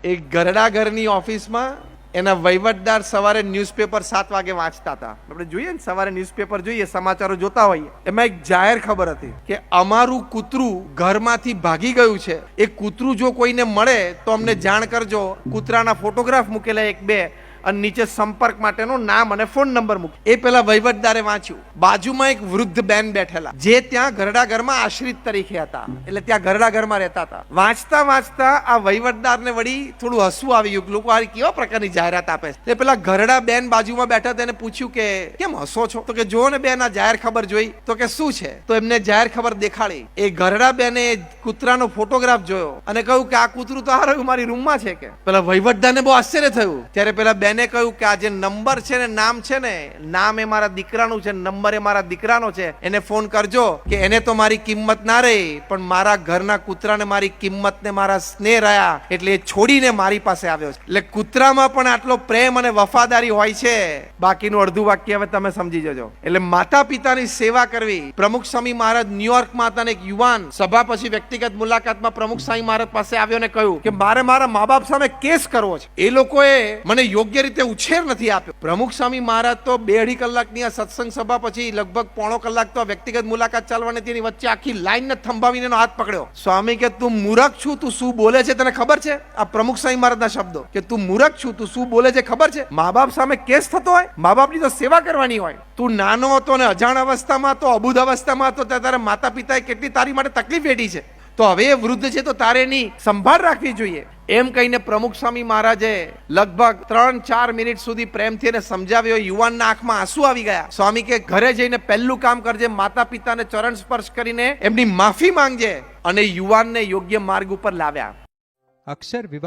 એક ગરડા ઘરની ઓફિસમાં એના વહીવટદાર સવારે ન્યૂઝપેપર 7 વાગે વાંચતા હતા. આપણે જોઈએ ને સવારે ન્યૂઝપેપર જોઈએ, સમાચારો જોતા હોઈએ. એમાં એક જાહેર ખબર હતી કે અમારું કૂતરું ઘરમાંથી ભાગી ગયું છે. એ કૂતરું જો કોઈને મળે તો અમને જાણ કરજો. કૂતરાના ફોટોગ્રાફ મૂકેલા 1-2 અને નીચે સંપર્ક માટેનું નામ અને ફોન નંબર મૂક. એ પેલા વહીવટદારે વાંચ્યું. બાજુમાં એક વૃદ્ધ બેન બેઠેલા જે ત્યાં ગરડા ઘરમાં આશ્રિત તરીકે હતા, એટલે ત્યાં ગરડા ઘરમાં રહેતા હતા. વાંચતા વાંચતા આ વહીવટદારને વળી થોડું હસવું આવી ગયું. લોકો આ કેવા પ્રકારની જાહેરાત આપે છે. પેલા ગરડા બેન બાજુમાં બેઠા તેને પૂછ્યું કે કેમ હસો છો? તો કે જો ને બેન, આ જાહેર ખબર જોઈ. તો કે શું છે? તો એમને જાહેર ખબર દેખાડી. એ ગરડા બેને કૂતરાનો ફોટોગ્રાફ જોયો અને કહ્યું કે આ કૂતરું તો હારું મારી રૂમમાં છે. કે પેલા વહીવટદારને બહુ આશ્ચર્ય થયું. ત્યારે પેલા બેને કહ્યું કે આ જે નંબર છે ને, નામ છે ને, નામ એ મારા દીકરાનું છે, નંબર એ મારા દીકરાનો છે. એને ફોન કરજો કે એને તો મારી કિંમત ના રહી, પણ મારા ઘરના કૂતરાને મારી કિંમત ને મારા સ્નેહ રહ્યા, એટલે એ છોડીને મારી પાસે આવ્યો છે. એટલે કૂતરામાં પણ આટલો પ્રેમ અને વફાદારી હોય છે. બાકીનું અડધું વાક્ય હવે તમે સમજી જજો. એટલે માતા પિતાની સેવા કરવી. પ્રમુખ સ્વામી મહારાજ ન્યુયોર્કમાં હતા. એક યુવાન સભા પછી વ્યક્તિગત મુલાકાતમાં પ્રમુખ સ્વામી મહારાજ પાસે આવ્યો ને કહ્યું કે મારે મારા મા બાપ સામે કેસ કરવો છે. એ લોકોએ મને યોગ્ય રીતે ઉછેર નથી આપ્યો. પ્રમુખ સ્વામી મહારાજ તો 2-2.5 કલાકની આ સત્સંગ સભા પછી લગભગ 1.5 કલાક તો વ્યક્તિગત મુલાકાત ચાલવાની હતી. વચ્ચે આખી લાઈન ને થંભાવીને એનો હાથ પકડ્યો. સ્વામી કે તું મૂર્ખ છું, તું શું બોલે છે તને ખબર છે? આ પ્રમુખ સ્વામી મહારાજના શબ્દો કે તું મૂર્ખ છું, તું શું બોલે છે ખબર છે? મા બાપ સામે કેસ થતો હોય, મા બાપની તો સેવા કરવાની હોય. તું નાનો હતો ને અજાણ અવસ્થામાં તો, અબુધ અવસ્થામાં હતો, તારા માતા પિતાએ કેટલી તારી માટે તકલીફ વેઠી છે. તો હવે એ વૃદ્ધ છે તો તારે એની સંભાળ રાખવી જોઈએ. એમ કહીને પ્રમુખ સ્વામી મહારાજે લગભગ 3-4 મિનિટ સુધી પ્રેમથી એને સમજાવ્યો. યુવાનના આંખમાં આંસુ આવી ગયા. સ્વામી કે ઘરે જઈને પહેલું કામ કરજે, માતા પિતાને ચરણ સ્પર્શ કરીને એમની માફી માંગજે. અને યુવાનને યોગ્ય માર્ગ ઉપર લાવ્યા. અક્ષર વિવાહ